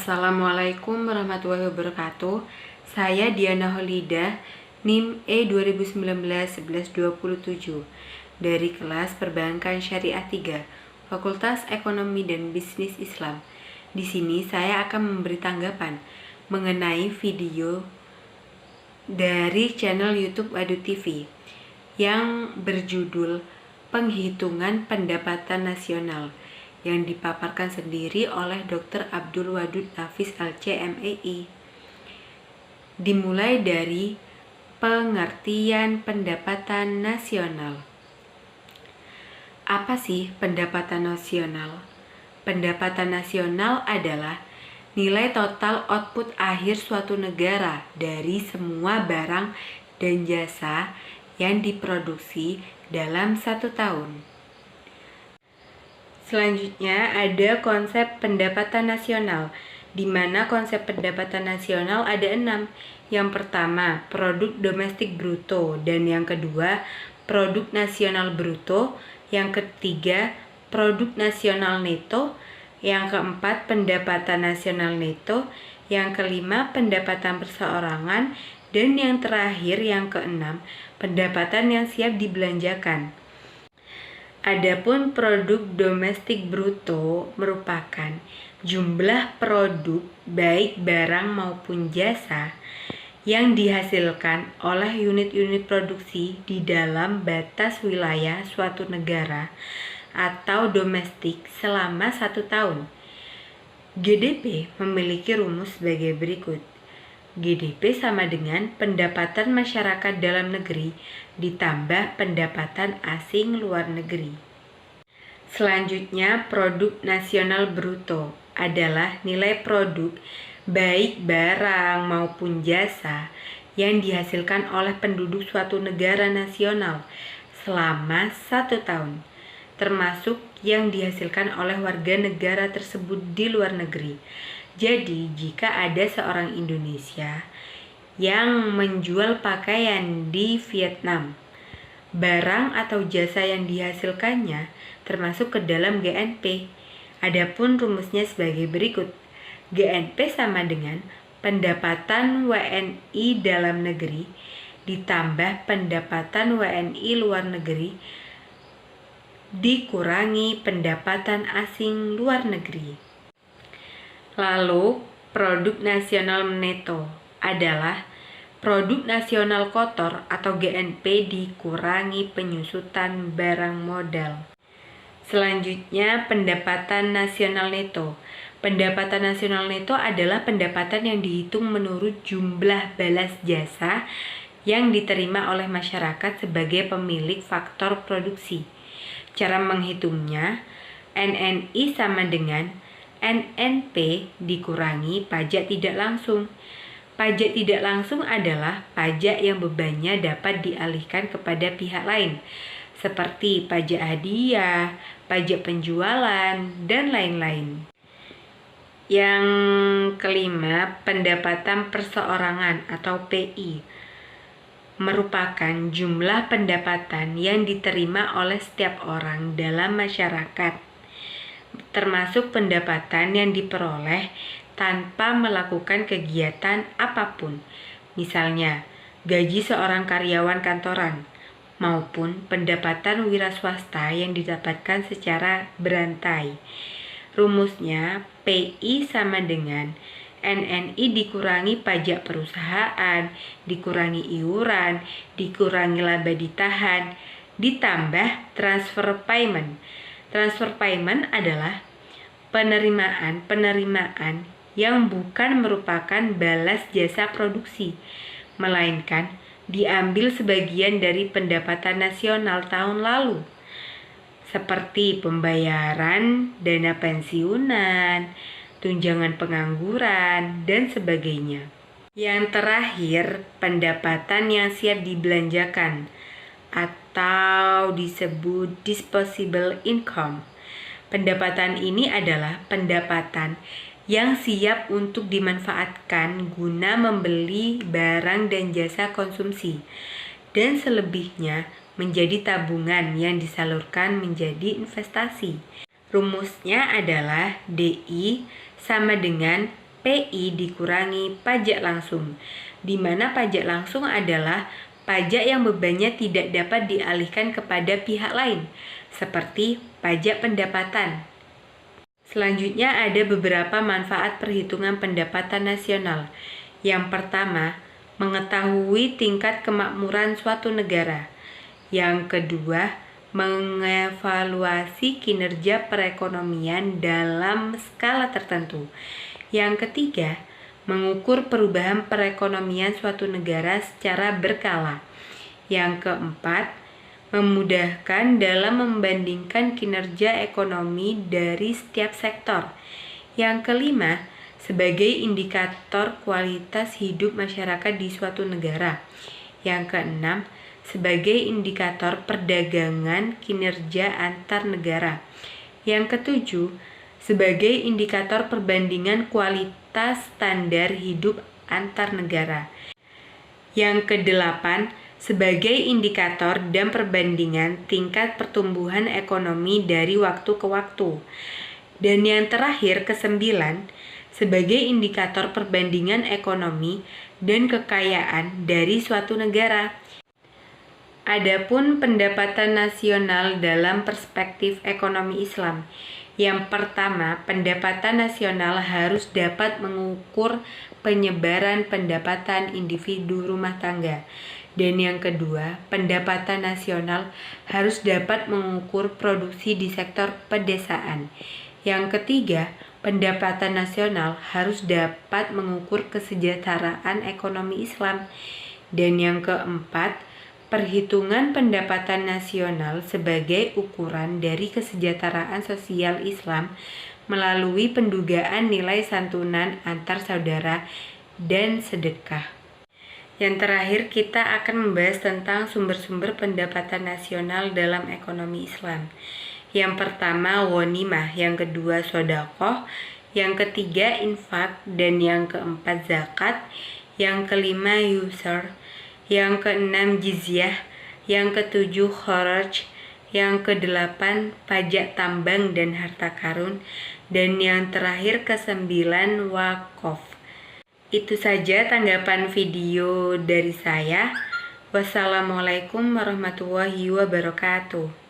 Assalamualaikum warahmatullahi wabarakatuh. Saya Diana Holidah, NIM E2019-1127 dari kelas Perbankan Syariah 3, Fakultas Ekonomi dan Bisnis Islam. Di sini saya akan memberi tanggapan mengenai video dari channel YouTube Adu TV yang berjudul Penghitungan Pendapatan Nasional yang dipaparkan sendiri oleh Dr. Abdul Wadud Nafis LC.MEI. Dimulai dari pengertian pendapatan nasional. Apa sih pendapatan nasional? Pendapatan nasional adalah nilai total output akhir suatu negara dari semua barang dan jasa yang diproduksi dalam satu tahun. Selanjutnya ada konsep pendapatan nasional, di mana konsep pendapatan nasional ada 6. Yang pertama, produk domestik bruto, dan yang kedua, produk nasional bruto, yang ketiga, produk nasional neto, yang keempat, pendapatan nasional neto, yang kelima, pendapatan perseorangan, dan yang terakhir, yang keenam, pendapatan yang siap dibelanjakan. Adapun produk domestik bruto merupakan jumlah produk baik barang maupun jasa yang dihasilkan oleh unit-unit produksi di dalam batas wilayah suatu negara atau domestik selama 1 tahun. GDP memiliki rumus sebagai berikut. GDP sama dengan pendapatan masyarakat dalam negeri ditambah pendapatan asing luar negeri. Selanjutnya, produk nasional bruto adalah nilai produk baik barang maupun jasa yang dihasilkan oleh penduduk suatu negara nasional selama 1 tahun, termasuk yang dihasilkan oleh warga negara tersebut di luar negeri. Jadi, jika ada seorang Indonesia yang menjual pakaian di Vietnam, barang atau jasa yang dihasilkannya termasuk ke dalam GNP. Adapun rumusnya sebagai berikut. GNP sama dengan pendapatan WNI dalam negeri ditambah pendapatan WNI luar negeri dikurangi pendapatan asing luar negeri. Lalu, produk nasional neto adalah produk nasional kotor atau GNP dikurangi penyusutan barang modal. Selanjutnya, pendapatan nasional neto. Pendapatan nasional neto adalah pendapatan yang dihitung menurut jumlah balas jasa yang diterima oleh masyarakat sebagai pemilik faktor produksi. Cara menghitungnya, NNI sama dengan NNP dikurangi pajak tidak langsung. Pajak tidak langsung adalah pajak yang bebannya dapat dialihkan kepada pihak lain, seperti pajak hadiah, pajak penjualan, dan lain-lain. Yang kelima, pendapatan perseorangan atau PI merupakan jumlah pendapatan yang diterima oleh setiap orang dalam masyarakat, termasuk pendapatan yang diperoleh tanpa melakukan kegiatan apapun, misalnya gaji seorang karyawan kantoran, maupun pendapatan wira swasta yang didapatkan secara berantai. Rumusnya, PI sama dengan NNI dikurangi pajak perusahaan, dikurangi iuran, dikurangi laba ditahan, ditambah transfer payment. Transfer payment adalah penerimaan yang bukan merupakan balas jasa produksi, melainkan diambil sebagian dari pendapatan nasional tahun lalu, seperti pembayaran dana pensiunan, tunjangan pengangguran, dan sebagainya. Yang terakhir, pendapatan yang siap dibelanjakan atau disebut disposable income. Pendapatan ini adalah pendapatan yang siap untuk dimanfaatkan guna membeli barang dan jasa konsumsi, dan selebihnya menjadi tabungan yang disalurkan menjadi investasi. Rumusnya adalah DI sama dengan PI dikurangi pajak langsung, di mana pajak langsung adalah pajak yang bebannya tidak dapat dialihkan kepada pihak lain, seperti pajak pendapatan. Selanjutnya ada beberapa manfaat perhitungan pendapatan nasional. Yang pertama, mengetahui tingkat kemakmuran suatu negara. Yang kedua, mengevaluasi kinerja perekonomian dalam skala tertentu. Yang ketiga, mengukur perubahan perekonomian suatu negara secara berkala. Yang keempat, memudahkan dalam membandingkan kinerja ekonomi dari setiap sektor. Yang kelima, sebagai indikator kualitas hidup masyarakat di suatu negara. Yang keenam, sebagai indikator perdagangan kinerja antar negara. Yang ketujuh, sebagai indikator perbandingan kualitas standar hidup antar negara. Yang kedelapan, sebagai indikator dan perbandingan tingkat pertumbuhan ekonomi dari waktu ke waktu. Dan yang terakhir, kesembilan, sebagai indikator perbandingan ekonomi dan kekayaan dari suatu negara. Adapun pendapatan nasional dalam perspektif ekonomi Islam. Yang pertama, pendapatan nasional harus dapat mengukur penyebaran pendapatan individu rumah tangga. Dan yang kedua, pendapatan nasional harus dapat mengukur produksi di sektor pedesaan. Yang ketiga, pendapatan nasional harus dapat mengukur kesejahteraan ekonomi Islam. Dan yang keempat, perhitungan pendapatan nasional sebagai ukuran dari kesejahteraan sosial Islam melalui pendugaan nilai santunan antar saudara dan sedekah. Yang terakhir, kita akan membahas tentang sumber-sumber pendapatan nasional dalam ekonomi Islam. Yang pertama, ghanimah, yang kedua, sedekah, yang ketiga, infak, dan yang keempat, zakat, yang kelima, yusr, yang keenam, jizyah, yang ketujuh, kharaj, yang kedelapan, pajak tambang dan harta karun, dan yang terakhir, kesembilan, wakaf. Itu saja tanggapan video dari saya. Wassalamualaikum warahmatullahi wabarakatuh.